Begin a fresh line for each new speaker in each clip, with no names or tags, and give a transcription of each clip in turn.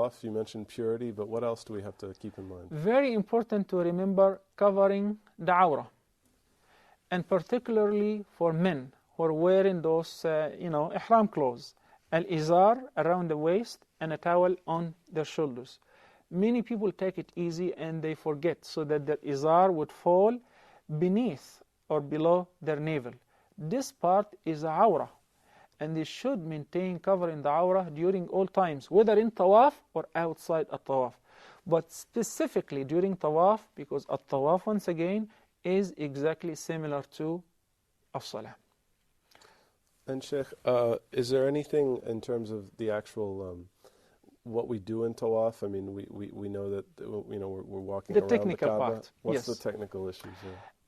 tawaf, you mentioned purity, but what else do we have to keep in mind?
Very important to remember covering the awrah, and particularly for men who are wearing those, ihram clothes, al-izar around the waist and a towel on their shoulders. Many people take it easy and they forget, so that their izar would fall beneath or below their navel. This part is a awrah, and they should maintain covering the awrah during all times, whether in tawaf or outside a tawaf. But specifically during tawaf, because a tawaf, once again, is exactly similar to as-salah.
And Sheikh, is there anything in terms of the actual what we do in tawaf? I mean, we know that we're walking around the
technical
Kaaba.
part.
What's
Yes.
the technical issues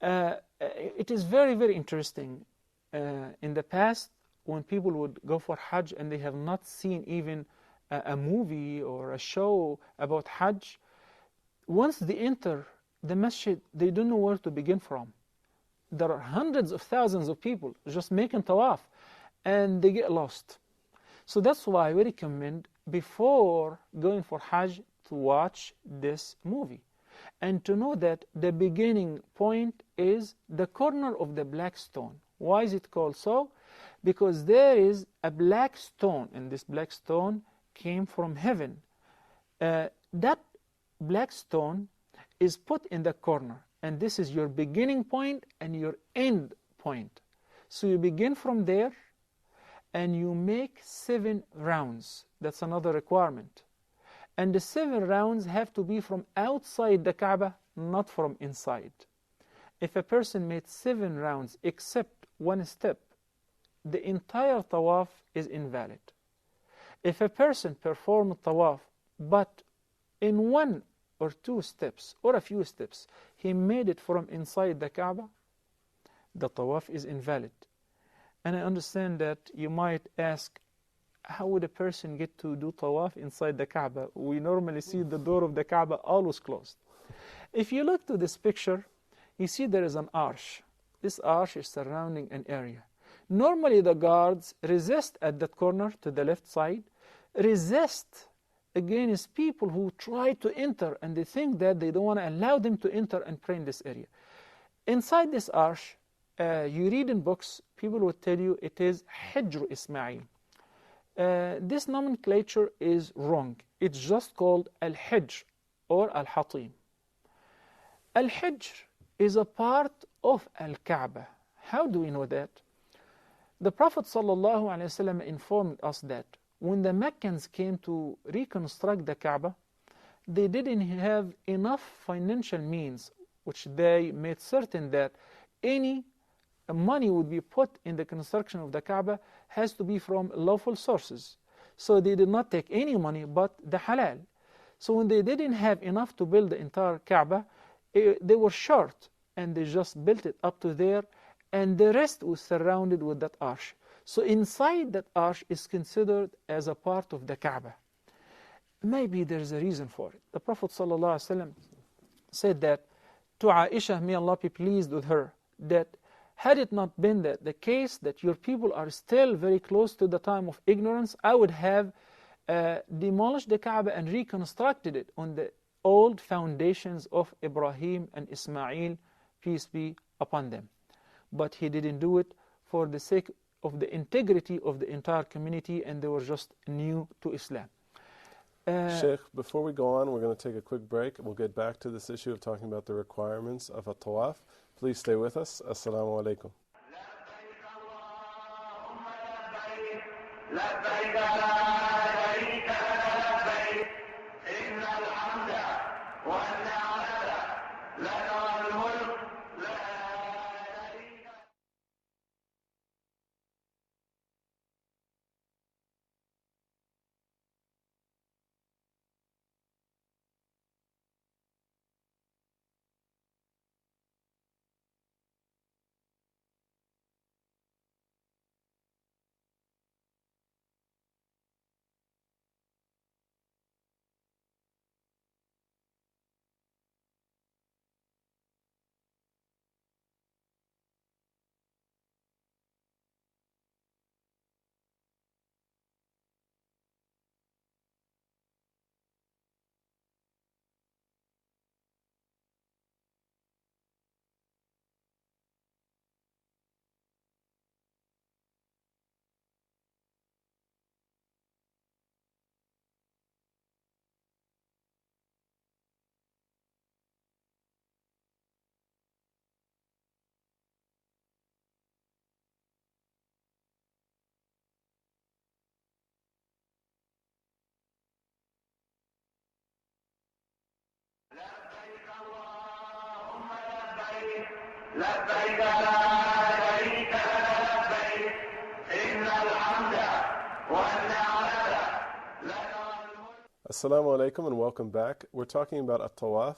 there?
It is very, very interesting. In the past, when people would go for Hajj and they have not seen even a movie or a show about Hajj, once they enter the masjid, they don't know where to begin from. There are hundreds of thousands of people just making tawaf, and they get lost. So that's why we recommend, before going for Hajj, to watch this movie, and to know that the beginning point is the corner of the black stone. Why is it called so? Because there is a black stone, and this black stone came from heaven. That black stone is put in the corner, and this is your beginning point and your end point. So you begin from there, and you make 7 rounds. That's another requirement. And the 7 rounds have to be from outside the Kaaba, not from inside. If a person made 7 rounds except one step, the entire tawaf is invalid. If a person performed tawaf, but in 1 or 2 steps, or a few steps, he made it from inside the Kaaba, the tawaf is invalid. And I understand that you might ask, how would a person get to do tawaf inside the Kaaba? We normally see the door of the Kaaba always closed. If you look to this picture, you see there is an arch. This arch is surrounding an area. Normally the guards resist at that corner to the left side, resist against people who try to enter, and they think that they don't want to allow them to enter and pray in this area. Inside this arch, you read in books, people will tell you it is Hijr Ismail. This nomenclature is wrong. It's just called Al-Hijr or Al-Hatim. Al-Hijr is a part of Al-Kaaba. How do we know that? The Prophet ﷺ informed us that when the Meccans came to reconstruct the Kaaba, they didn't have enough financial means, which they made certain that any money would be put in the construction of the Kaaba has to be from lawful sources. So they did not take any money but the halal. So when they didn't have enough to build the entire Kaaba, they were short, and they just built it up to there, and the rest was surrounded with that arch. So inside that arch is considered as a part of the Kaaba. Maybe there's a reason for it. The Prophet ﷺ said that to Aisha, may Allah be pleased with her, that had it not been that the case that your people are still very close to the time of ignorance, I would have demolished the Kaaba and reconstructed it on the old foundations of Ibrahim and Ismail, peace be upon them. But he didn't do it for the sake of the integrity of the entire community, and they were just new to Islam.
Sheikh, before we go on, we're going to take a quick break. We'll get back to this issue of talking about the requirements of a tawaf. Please stay with us. Assalamu alaikum.
لبيك لا شريك لك لبيك إن الحمد والنعمة لك والملك.
Assalamu alaikum and welcome back. We're talking about a tawaf.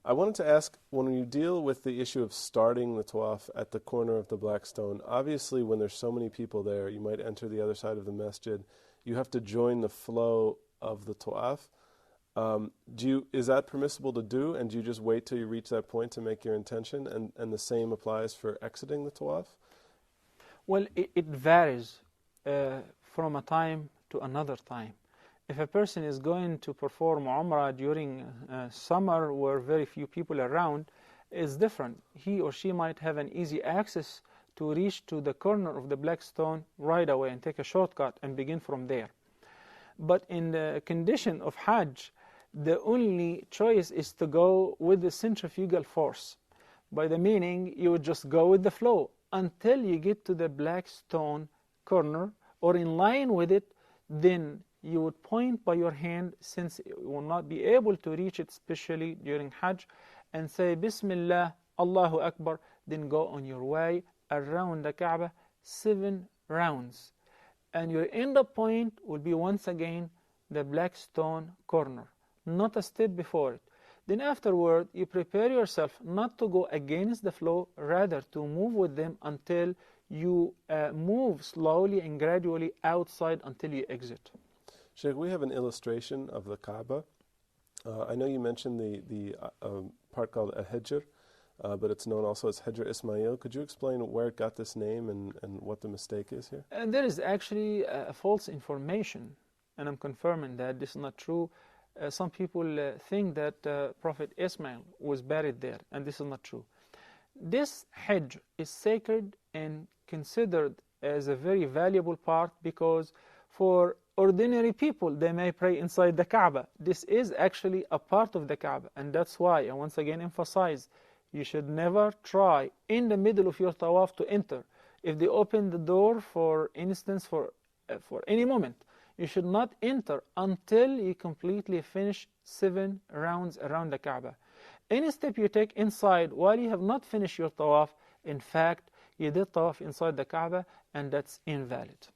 I wanted to ask, when you deal with the issue of starting the tawaf at the corner of the black stone, obviously when there's so many people there, you might enter the other side of the masjid. You have to join the flow of the tawaf. Is that permissible to do, and do you just wait till you reach that point to make your intention, and the same applies for exiting the tawaf?
Well, it varies from a time to another time. If a person is going to perform Umrah during summer where very few people are around, it's different. He or she might have an easy access to reach to the corner of the black stone right away and take a shortcut and begin from there. But in the condition of Hajj, the only choice is to go with the centrifugal force. By the meaning, you would just go with the flow until you get to the black stone corner or in line with it. Then you would point by your hand, since you will not be able to reach it, especially during Hajj, and say Bismillah, Allahu Akbar, then go on your way around the Kaaba 7 rounds. And your end point will be once again the black stone corner, not a step before it. Then afterward, you prepare yourself not to go against the flow, rather to move with them until you move slowly and gradually outside until you exit.
Sheikh, we have an illustration of the Kaaba. I know you mentioned the part called Al-Hijr, but it's known also as Hijr Ismail. Could you explain where it got this name and what the mistake is here?
And there is actually false information, and I'm confirming that this is not true. Some people think that Prophet Ismail was buried there, and this is not true. This Hijr is sacred and considered as a very valuable part, because for ordinary people, they may pray inside the Kaaba. This is actually a part of the Kaaba, and that's why I once again emphasize, you should never try in the middle of your tawaf to enter. If they open the door, for instance, for any moment, you should not enter until you completely finish 7 rounds around the Kaaba. Any step you take inside while you have not finished your tawaf, in fact, you did tawaf inside the Kaaba, and that's invalid.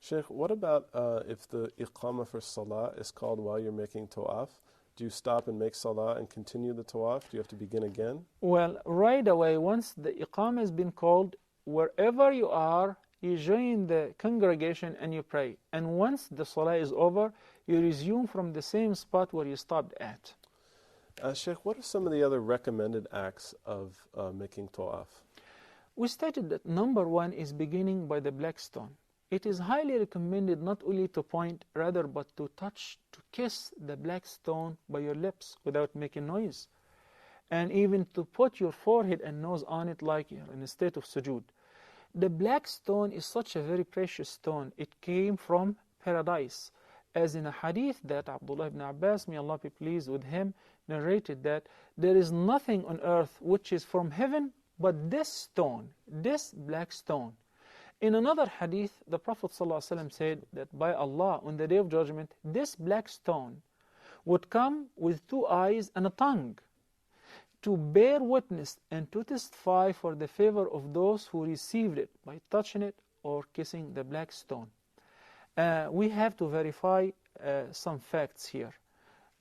Sheikh, what about if the iqamah for salah is called while you're making tawaf? Do you stop and make salah and continue the tawaf? Do you have to begin again?
Well, right away, once the iqamah has been called, wherever you are, you join the congregation and you pray. And once the salah is over, you resume from the same spot where you stopped at.
Sheikh, what are some of the other recommended acts of making tawaf?
We stated that number 1 is beginning by the black stone. It is highly recommended not only to point, rather, but to touch, to kiss the black stone by your lips without making noise. And even to put your forehead and nose on it like you're in a state of sujood. The black stone is such a very precious stone. It came from paradise. As in a hadith that Abdullah ibn Abbas, may Allah be pleased with him, narrated that there is nothing on earth which is from heaven but this stone, this black stone. In another hadith, the Prophet ﷺ said that by Allah, on the Day of Judgment, this black stone would come with 2 eyes and a tongue to bear witness and to testify for the favor of those who received it by touching it or kissing the black stone. We have to verify some facts here.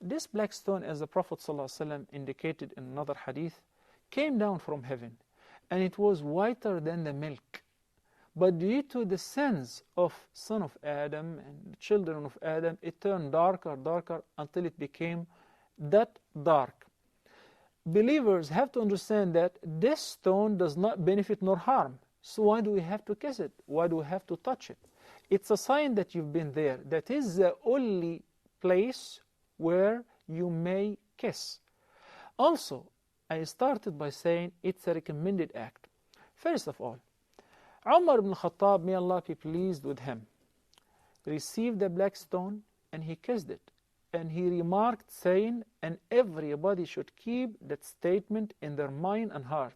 This black stone, as the Prophet ﷺ indicated in another hadith, came down from heaven, and it was whiter than the milk. But due to the sins of son of Adam and the children of Adam, it turned darker, darker, until it became that dark. Believers have to understand that this stone does not benefit nor harm. So why do we have to kiss it? Why do we have to touch it? It's a sign that you've been there. That is the only place where you may kiss. Also, I started by saying it's a recommended act. First of all, Umar ibn Khattab, may Allah be pleased with him, received the black stone and he kissed it. And he remarked saying, and everybody should keep that statement in their mind and heart.